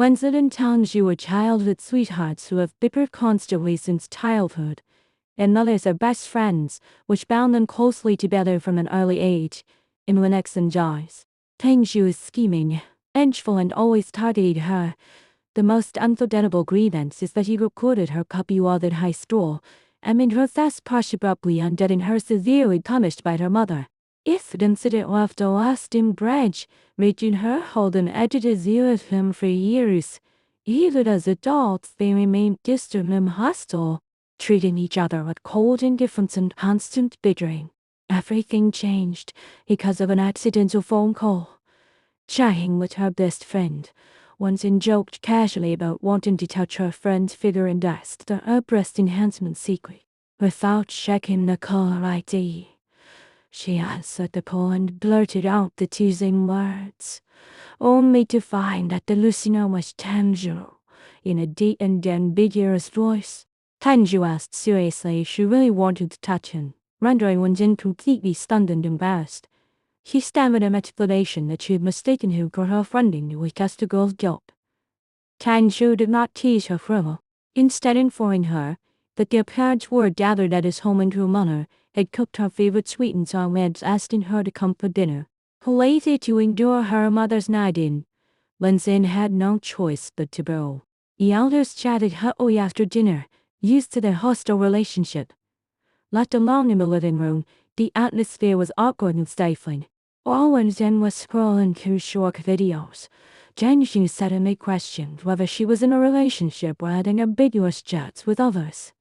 Wenzel and Tangju were childhood sweethearts who have bickered constantly since childhood, and others are best friends, which bound them closely together from an early age. Imlinix and Jars. Tangju is scheming, vengeful, and always targeted her. The most unforgettable grievance is that he recorded her copy while at high school, and made her thus push abruptly on getting her severely punished by her mother. If the incident left a lasting bridge, making her hold an edited view of him for years. Even as adults, they remained distant and hostile, treating each other with cold indifference and constant bickering. Everything changed because of an accidental phone call. Chatting with her best friend, Wenzel joked casually about wanting to touch her friend's figure and asked her breast enhancement secret. Without checking the caller ID, she answered the call and blurted out the teasing words, only to find that the listener was Tanjiro, in a deep and ambiguous voice. Tanjiro asked seriously if she really wanted to touch him, rendering Wenzel completely stunned and embarrassed. He stammered an explanation that she had mistaken him for her friend and would cast the girl's guilt. Tanjiro did not tease her further, instead informing her that their parents were gathered at his home in Kumano, had cooked her favorite sweet and sour meats, asking her to come for dinner. Lazy to endure her mother's night in, Wenzel had no choice but to go. The elders chatted hotly after dinner, used to their hostile relationship. Left alone in the living room, the atmosphere was awkward and stifling. All Wenzel was scrolling through short videos. Janju suddenly questioned whether she was in a relationship or having ambiguous chats with others.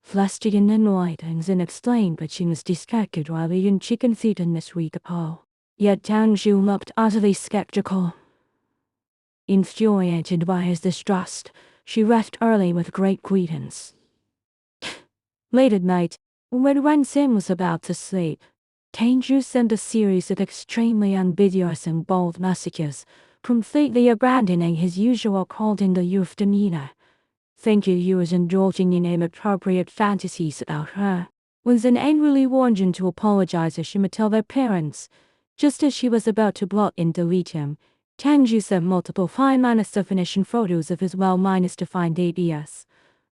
Flustered and annoyed, Wenzel explained that she was distracted while eating chicken feet in this week ago. Yet Janju looked utterly skeptical. Infuriated by his distrust, she left early with great greetings. Late at night, when Wenzel was about to sleep, Tanju sent a series of extremely ambiguous and bold messages, completely abandoning his usual cold in the youth demeanor. Thinking he was indulging in inappropriate fantasies about her, Wenzel angrily warned him to apologize if she would tell their parents. Just as she was about to block and delete him, Tanju sent multiple high-definition photos of his well-defined ABS.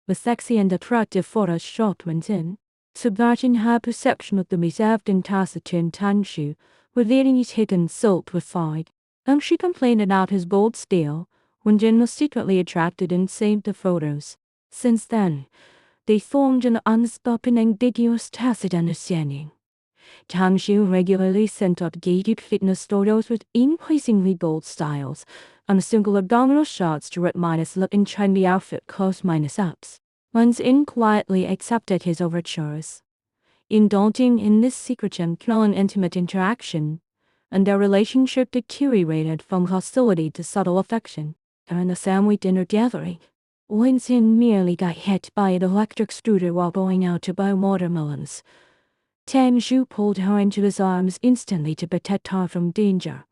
The sexy and attractive photos shocked Wenzel, subverting her perception of the reserved and taciturn Tanju, revealing his hidden soul with pride. And she complained about his bold style, Wenzel was secretly attracted and saved the photos. Since then, they formed an unspoken ambiguous tacit understanding. Tanju regularly sent updated fitness photos with increasingly bold styles, and single abdominal shots to look-looking trendy outfit close-ups. Wenzel quietly accepted his overtures, indulging in this secret and intimate interaction, and their relationship deteriorated from hostility to subtle affection. During the family dinner gathering, Wenzel merely got hit by an electric scooter while going out to buy watermelons. Tanju pulled her into his arms instantly to protect her from danger.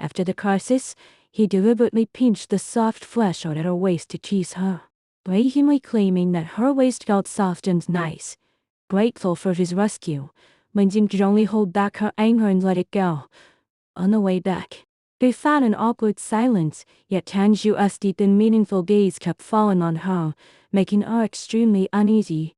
After the crisis, he deliberately pinched the soft flesh out at her waist to tease her, blatantly claiming that her waist felt soft and nice. Grateful for his rescue, Wenzel could only hold back her anger and let it go. On the way back, they found an awkward silence, yet Tanju's deep and meaningful gaze kept falling on her, making her extremely uneasy.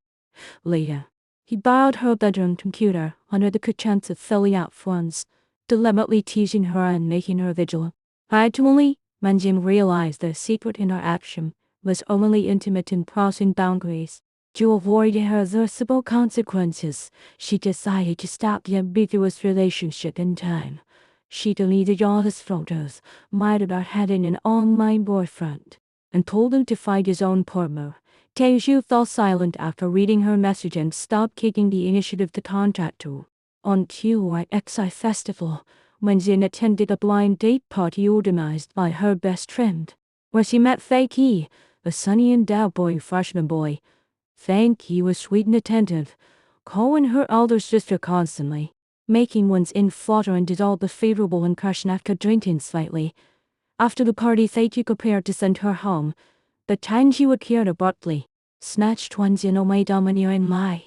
Later, he borrowed her bedroom computer under the pretense of filling out forms, deliberately teasing her and making her vigilant. Gradually, Wenzel realized their secret interaction was only intimate in crossing boundaries. To avoid irreversible consequences, she decided to stop the ambiguous relationship in time. She deleted all his photos, lied about having an online boyfriend, and told him to find his own partner. Tanju fell silent after reading her message and stopped taking the initiative to contact her. On QYXI Festival, Wenzel attended a blind date party organized by her best friend, where she met Fakey, a sunny and endowed freshman boy. Fakey was sweet and attentive, calling her elder sister constantly, making Wenzel flutter and dissolve the favorable impression after drinking slightly. After the party, Fakey prepared to send her home, but Tanju appeared abruptly, snatched Wenzel away domineering lie,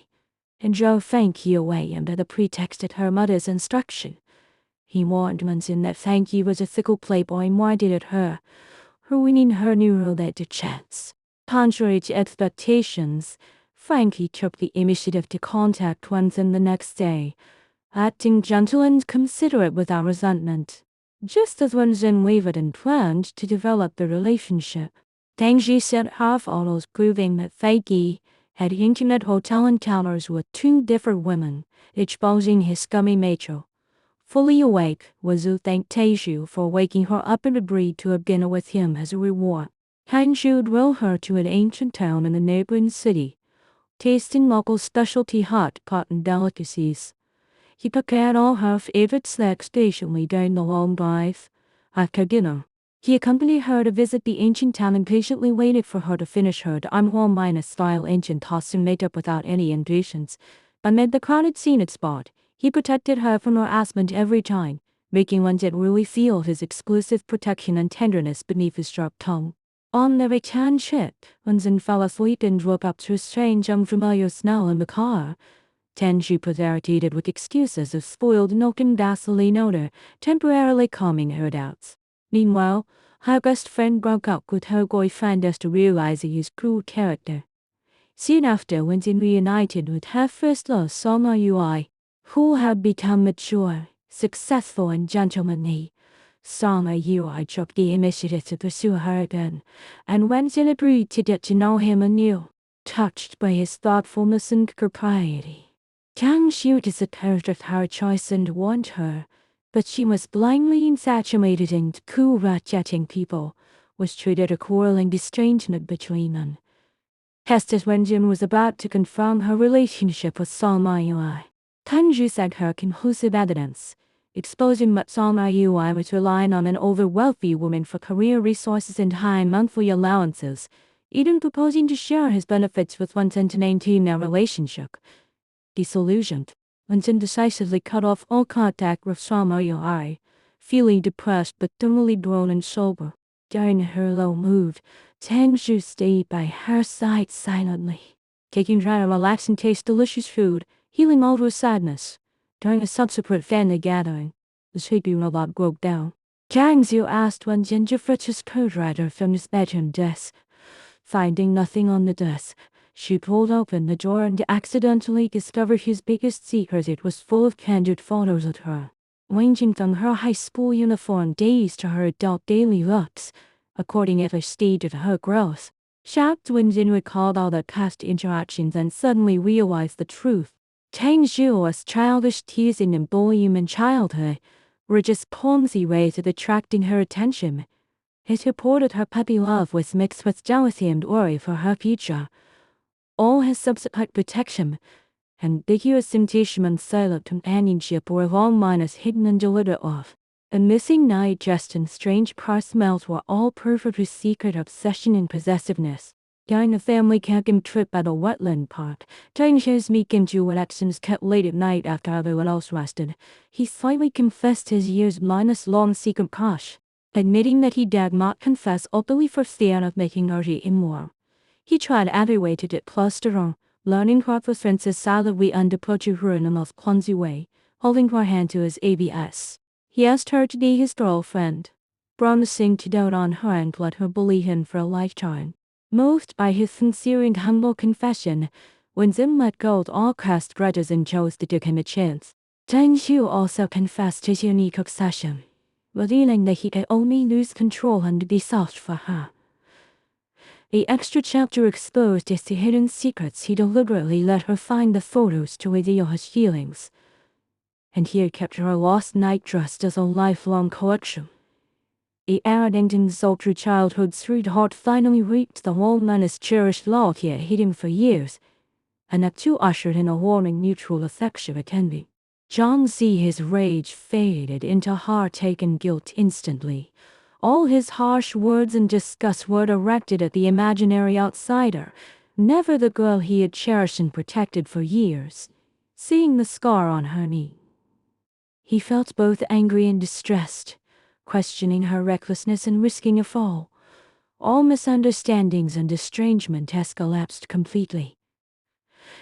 and drove Fakey away under the pretext of her mother's instruction. He warned Wenzel that Fakey was a fickle playboy and winded at her, ruining her neural data chats. Contrary to expectations, Frankie took the initiative to contact Wenzen the next day, acting gentle and considerate without resentment. Just as Wenzen wavered and planned to develop the relationship, Tangji sent her photos proving that Fakey had internet hotel encounters with two different women, exposing his scummy nature. Fully awake, Wazu thanked Taiju for waking her up and agreed to have dinner with him as a reward. Taiju drove her to an ancient town in the neighboring city, tasting local specialty hot pot and delicacies. He prepared all her favorite snacks patiently during the long drive. After dinner, he accompanied her to visit the ancient town and patiently waited for her to finish her Armhorn-style ancient costume makeup without any impatience. Amid the crowded scenic spot, he protected her from harassment every time, making Wenjin really feel his exclusive protection and tenderness beneath his sharp tongue. On the return trip, Wenjin fell asleep and woke up to a strange unfamiliar smell in the car. Tenji prevaricated with excuses of spoiled milk and gasoline odor, temporarily calming her doubts. Meanwhile, her best friend broke up with her boyfriend after realizing his cruel character. Soon after, Wenjin reunited with her first love, Soma Ui, who had become mature, successful, and gentlemanly. Soma Ui took the initiative to pursue her again, and Wenjin agreed to get to know him anew, touched by his thoughtfulness and propriety. Kang Xiu disappeared of her choice and warned her, but she was blindly infatuated and cool rat-chatting people, was treated a quarreling estrangement between them. Just as Wenjin was about to confirm her relationship with Salma Yui, Tanju sent her conclusive evidence, exposing that Salma Yui was relying on an over-wealthy woman for career resources and high monthly allowances, even proposing to share his benefits with Wenjin to maintain their relationship. Disillusioned, Wenjin decisively cut off all contact with Salma Yui, feeling depressed but thoroughly grown and sober. During her low mood, Tangshu stayed by her side silently, taking time to relax and taste delicious food, healing all her sadness. During a subsequent family gathering, the sleeping robot broke down. Kangxiu asked Wenjin to fetch his co-writer from his bedroom desk. Finding nothing on the desk, she pulled open the drawer and accidentally discovered his biggest secret. It was full of candid photos of her, ranging from her high school uniform days to her adult daily looks, according to the stage of her growth. Shocked, Wenjin recalled all the past interactions and suddenly realized the truth. Tangzhuo's childish teasing and bullying in childhood were just clumsy ways of attracting her attention. It reported her puppy love was mixed with jealousy and worry for her future. All his subsequent protection, ambiguous temptation and silent companionship were long minus hidden and delivered off. A missing night dressed in strange smells were all proof of his secret obsession and possessiveness. During a family camping trip at a wetland park, during his meeting to elections kept late at night after everyone else rested, he slightly confessed his years minus long secret crush, admitting that he dared not confess openly for fear of making her immoral. He tried every way to get close to her, learning her preferences solidly and approaching her in the most clumsy way, holding her hand to his ABS. He asked her to be his girlfriend, promising to dote on her and let her bully him for a lifetime. Moved by his sincere and humble confession, Wenjin let go of all past grudges and chose to give him a chance. Tangxiu also confessed his unique obsession, revealing that he could only lose control and be soft for her. The extra chapter exposed his hidden secrets. He deliberately let her find the photos to reveal his feelings, and he had kept her lost night dressed as a lifelong collection. The arrogant and sultry childhood sweetheart finally reaped the woman's cherished love he had hidden for years, and that too ushered in a warming mutual affection attending. Zhang Zi, his rage faded into heartache and guilt instantly. All his harsh words and disgust were directed at the imaginary outsider, never the girl he had cherished and protected for years. Seeing the scar on her knee, he felt both angry and distressed, questioning her recklessness and risking a fall. All misunderstandings and estrangement has collapsed completely.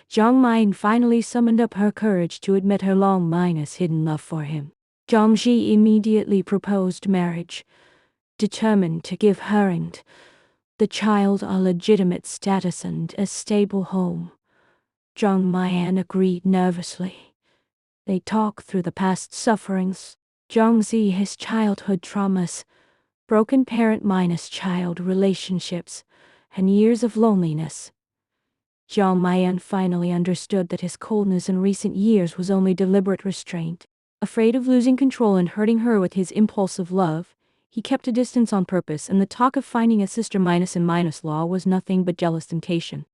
Zhang Mai finally summoned up her courage to admit her long minus hidden love for him. Zhang Ji immediately proposed marriage. determined to give her and the child a legitimate status and a stable home. Jung Mayan agreed nervously. They talked through the past sufferings, Jung-zi his childhood traumas, broken parent-child relationships, and years of loneliness. Jung Mayan finally understood that his coldness in recent years was only deliberate restraint. Afraid of losing control and hurting her with his impulsive love, he kept a distance on purpose, and the talk of finding a sister-in-law was nothing but jealous temptation.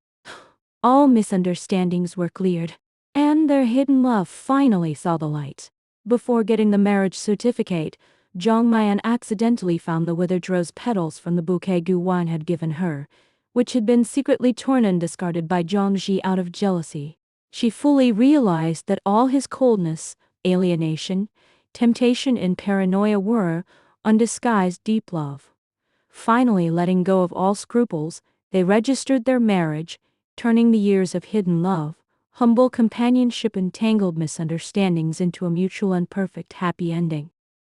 All misunderstandings were cleared, and their hidden love finally saw the light. Before getting the marriage certificate, Jung Mayan accidentally found the withered rose petals from the bouquet Gu Wan had given her, which had been secretly torn and discarded by Zhang Ji out of jealousy. She fully realized that all his coldness, alienation, temptation and paranoia were undisguised deep love. Finally letting go of all scruples, they registered their marriage, turning the years of hidden love, humble companionship and tangled misunderstandings into a mutual and perfect happy ending.